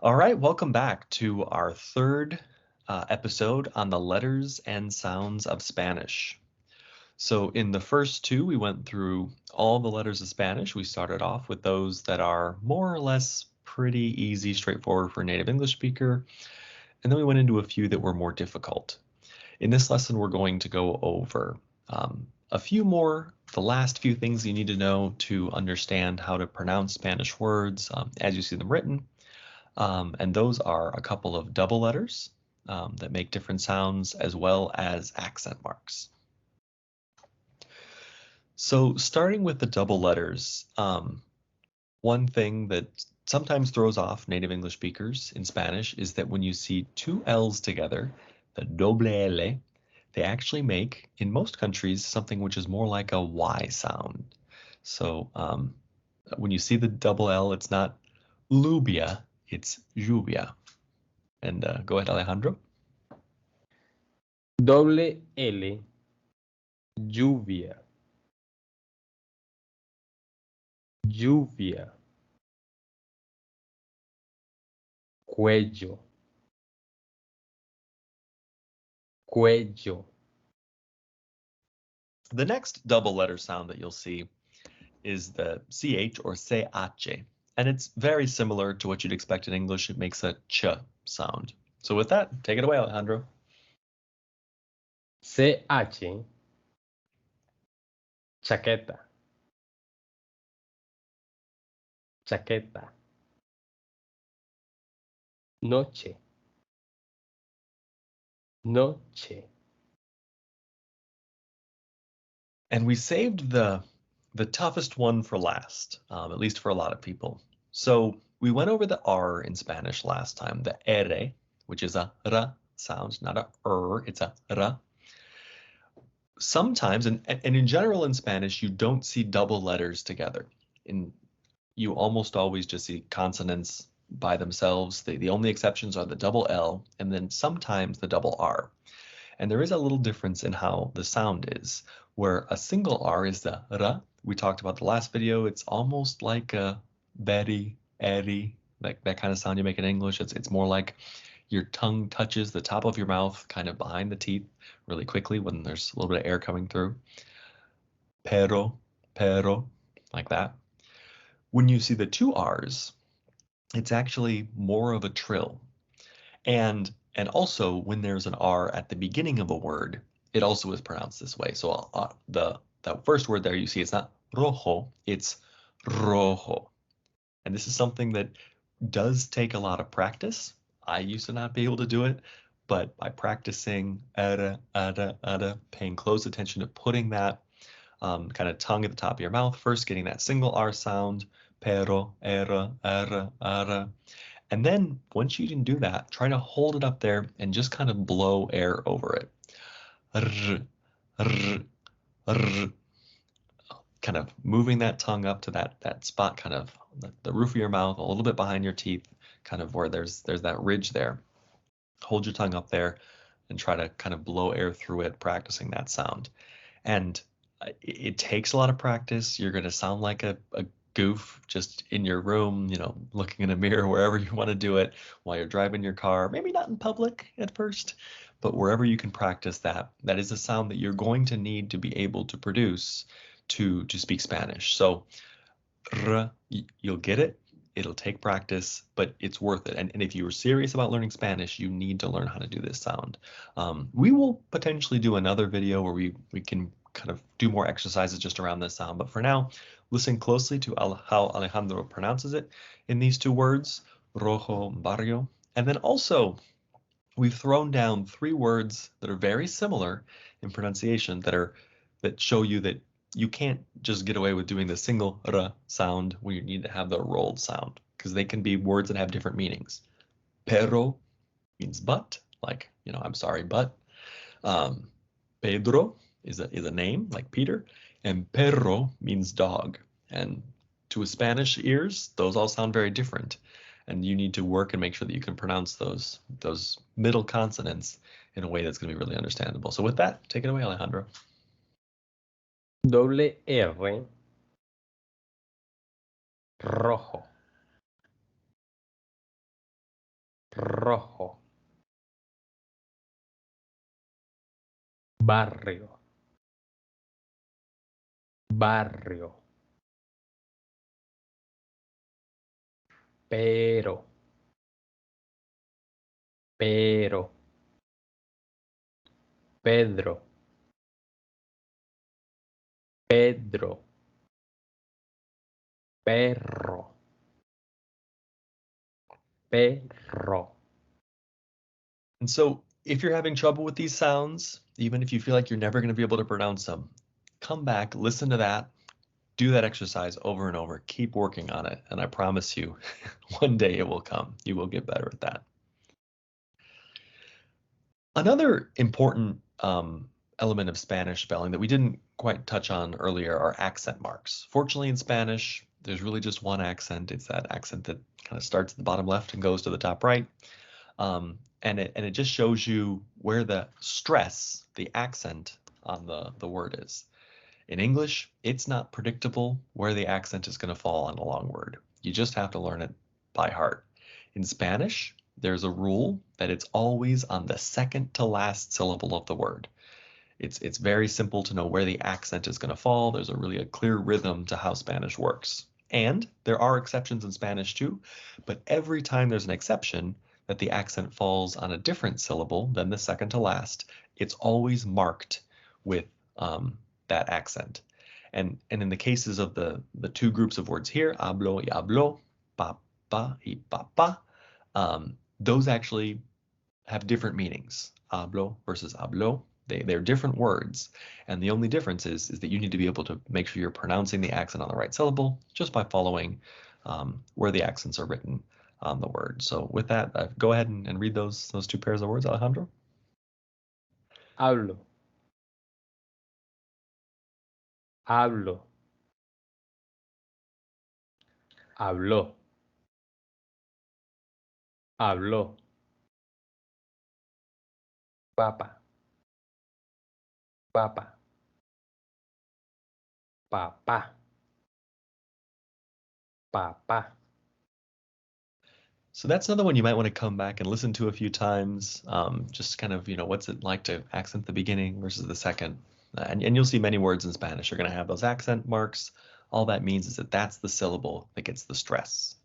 All right, welcome back to our third episode on the letters and sounds of Spanish. So, in the first two, we went through all the letters of Spanish. We started off with those that are more or less pretty easy, straightforward for a native English speaker. And then we went into a few that were more difficult. In this lesson, we're going to go over a few more, the last few things you need to know to understand how to pronounce Spanish words as you see them written. And those are a couple of double letters that make different sounds, as well as accent marks. So starting with the double letters, one thing that sometimes throws off native English speakers in Spanish is that when you see two L's together, the doble L, they actually make, in most countries, something which is more like a Y sound. So when you see the double L, it's not lluvia, it's lluvia. And go ahead, Alejandro. Doble L, lluvia, lluvia, cuello, cuello. The next double letter sound that you'll see is the CH or CH, and it's very similar to what you'd expect in English. It makes a ch sound. So with that, take it away, Alejandro. CH, chaqueta, chaqueta. Noche, noche. And we saved the toughest one for last, at least for a lot of people. So we went over the R in Spanish last time, the R, which is a R sound, not a it's a R. Sometimes, and in general in Spanish, you don't see double letters together. You almost always just see consonants by themselves. The only exceptions are the double L and then sometimes the double R. And there is a little difference in how the sound is, where a single R is the R. We talked about the last video. It's almost like a Betty, Eddie, like that kind of sound you make in English. It's more like your tongue touches the top of your mouth, kind of behind the teeth, really quickly when there's a little bit of air coming through. Pero, like that. When you see the two R's, it's actually more of a trill. And also when there's an R at the beginning of a word, it also is pronounced this way. So the first word there you see it's not rojo, it's rojo. And this is something that does take a lot of practice. I used to not be able to do it, but by practicing paying close attention to putting that kind of tongue at the top of your mouth, first getting that single R sound, pero, era. And then once you can do that, try to hold it up there and just kind of blow air over it. R, r, r. Kind of moving that tongue up to that spot, kind of the roof of your mouth, a little bit behind your teeth, kind of where there's that ridge there. Hold your tongue up there and try to kind of blow air through it, practicing that sound. And it takes a lot of practice. You're going to sound like a goof just in your room, looking in a mirror, wherever you want to do it while you're driving your car. Maybe not in public at first, but wherever you can practice that. That is a sound that you're going to need to be able to produce to speak Spanish. So you'll get it. It'll take practice, but it's worth it. And if you were serious about learning Spanish, you need to learn how to do this sound. We will potentially do another video where we can kind of do more exercises just around this sound. But for now, listen closely to how Alejandro pronounces it in these two words, rojo, barrio. And then also, we've thrown down three words that are very similar in pronunciation that show you that you can't just get away with doing the single r sound when you need to have the rolled sound, because they can be words that have different meanings. Pero means but, like, I'm sorry, but. Pedro is a name, like Peter, and perro means dog. And to a Spanish ears, those all sound very different. And you need to work and make sure that you can pronounce those middle consonants in a way that's going to be really understandable. So with that, take it away, Alejandro. Doble R, rojo. rojo, barrio, barrio, pero, Pedro, Pedro, perro, perro. And so if you're having trouble with these sounds, even if you feel like you're never going to be able to pronounce them, come back, listen to that, do that exercise over and over, keep working on it, and I promise you, one day it will come. You will get better at that. Another important element of Spanish spelling that we didn't quite touch on earlier are accent marks. Fortunately, in Spanish, there's really just one accent. It's that accent that kind of starts at the bottom left and goes to the top right. And it just shows you where the stress, the accent on the word is. In English, it's not predictable where the accent is going to fall on a long word. You just have to learn it by heart. In Spanish, there's a rule that it's always on the second to last syllable of the word. It's very simple to know where the accent is going to fall. There's a clear rhythm to how Spanish works. And there are exceptions in Spanish too, but every time there's an exception that the accent falls on a different syllable than the second to last, it's always marked with that accent. And in the cases of the two groups of words here, hablo y habló, papá y papá, those actually have different meanings. Hablo versus habló. They're different words, and the only difference is that you need to be able to make sure you're pronouncing the accent on the right syllable just by following where the accents are written on the word. So with that, go ahead and read those two pairs of words, Alejandro. Hablo, hablo, habló, habló, papa, papa, papá, papá. So that's another one you might want to come back and listen to a few times. Just kind of, what's it like to accent the beginning versus the second. And you'll see many words in Spanish are going to have those accent marks. All that means is that that's the syllable that gets the stress.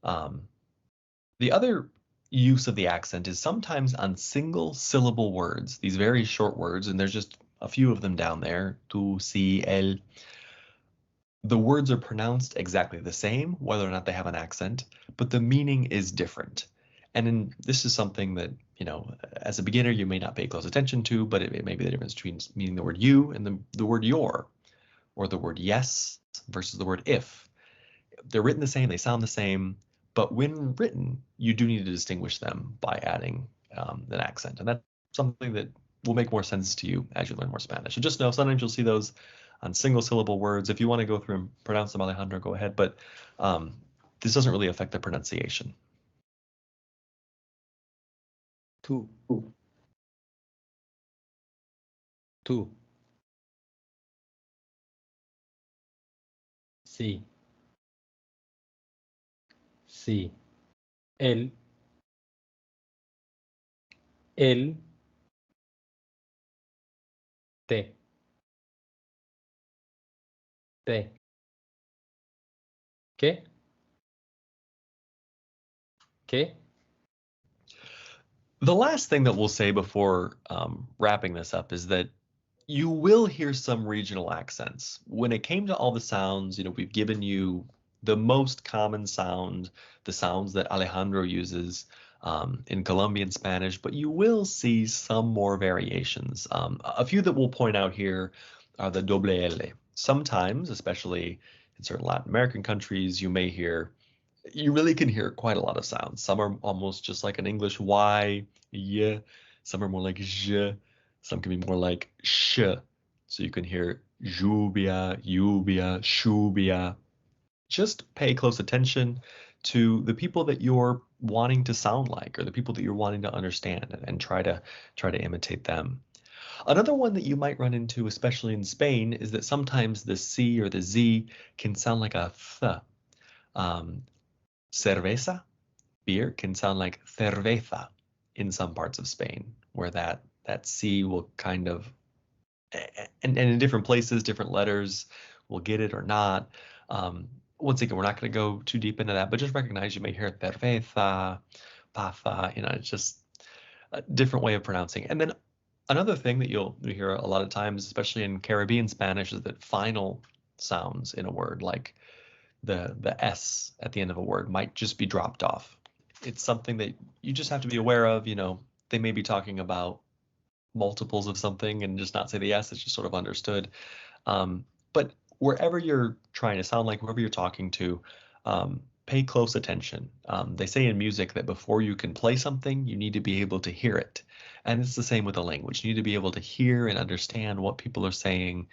The other use of the accent is sometimes on single syllable words, these very short words, and there's just a few of them down there, tú, sí, él. The words are pronounced exactly the same, whether or not they have an accent, but the meaning is different. And this is something that, as a beginner, you may not pay close attention to, but it may be the difference between meaning the word you and the word your, or the word yes versus the word if. They're written the same, they sound the same, but when written, you do need to distinguish them by adding an accent. And that's something that will make more sense to you as you learn more Spanish. So just know sometimes you'll see those on single syllable words. If you want to go through and pronounce them, Alejandro, go ahead. But this doesn't really affect the pronunciation. Tú, tú. Sí, sí. Él, te, te. ¿Qué? ¿Qué? The last thing that we'll say before wrapping this up is that you will hear some regional accents. When it came to all the sounds, we've given you the most common sound, the sounds that Alejandro uses in Colombian Spanish, but you will see some more variations. A few that we'll point out here are the doble L. Sometimes, especially in certain Latin American countries, you really can hear quite a lot of sounds. Some are almost just like an English Y, Y. Some are more like J. Some can be more like sh. So you can hear lluvia, lluvia, lluvia. Just pay close attention to the people that you're wanting to sound like, or the people that you're wanting to understand, and try to imitate them. Another one that you might run into, especially in Spain, is that sometimes the C or the Z can sound like a th. Cerveza beer can sound like cerveza in some parts of Spain, where that C will kind of, and in different places, different letters will get it or not. Once again, we're not going to go too deep into that, but just recognize you may hear cerveza, pasa, it's just a different way of pronouncing. And then another thing that you'll hear a lot of times, especially in Caribbean Spanish, is that final sounds in a word, like the S at the end of a word, might just be dropped off. It's something that you just have to be aware of. They may be talking about multiples of something and just not say the S. It's just sort of understood. But wherever you're trying to sound like, whoever you're talking to, pay close attention. They say in music that before you can play something, you need to be able to hear it. And it's the same with a language. You need to be able to hear and understand what people are saying,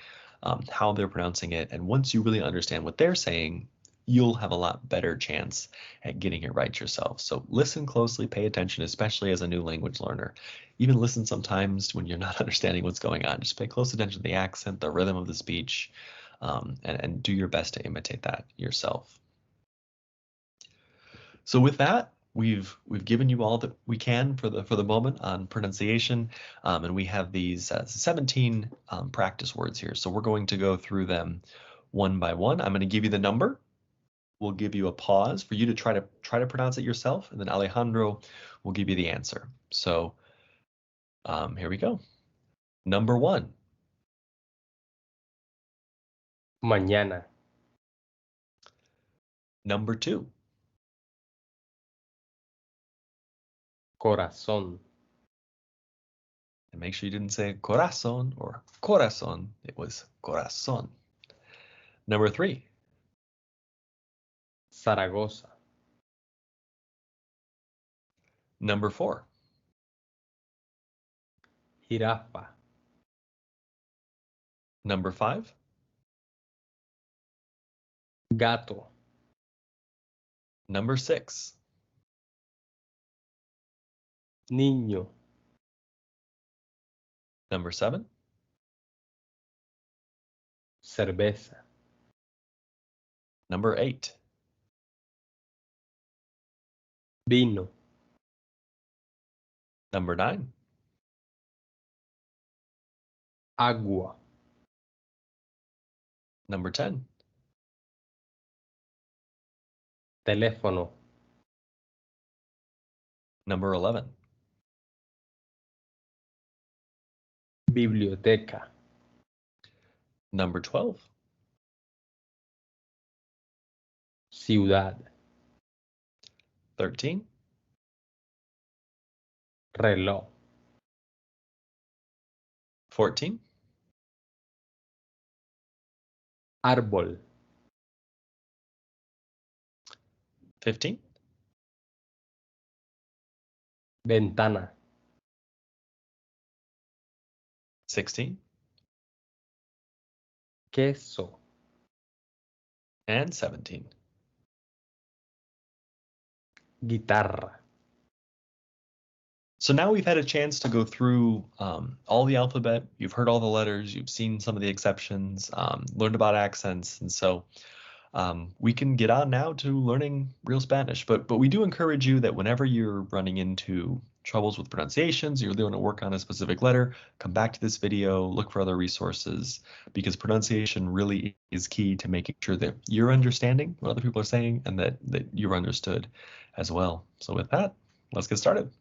how they're pronouncing it. And once you really understand what they're saying, you'll have a lot better chance at getting it right yourself. So listen closely, pay attention, especially as a new language learner. Even listen sometimes when you're not understanding what's going on. Just pay close attention to the accent, the rhythm of the speech, and do your best to imitate that yourself. So with that, we've given you all that we can for the moment on pronunciation, and we have these 17 practice words here. So we're going to go through them one by one. I'm going to give you the number. We'll give you a pause for you to try to pronounce it yourself, and then Alejandro will give you the answer. So here we go. Number 1. Mañana. Number 2. Corazón. And make sure you didn't say corazón or corazón. It was corazón. Number 3. Zaragoza. Number 4. Jirafa. Number 5. Gato. Number 6. Niño. Number 7. Cerveza. Number 8. Vino. Number 9. Agua. Number 10. Teléfono. Number 11. Biblioteca. Number 12. Ciudad. 13. Reloj. 14. Árbol. 15. Ventana. 16. Queso. And 17. Guitarra. So now we've had a chance to go through all the alphabet. You've heard all the letters. You've seen some of the exceptions, learned about accents. And so we can get on now to learning real Spanish. But we do encourage you that whenever you're running into troubles with pronunciations, you're really want to work on a specific letter, come back to this video, look for other resources, because pronunciation really is key to making sure that you're understanding what other people are saying and that you're understood as well. So with that, let's get started.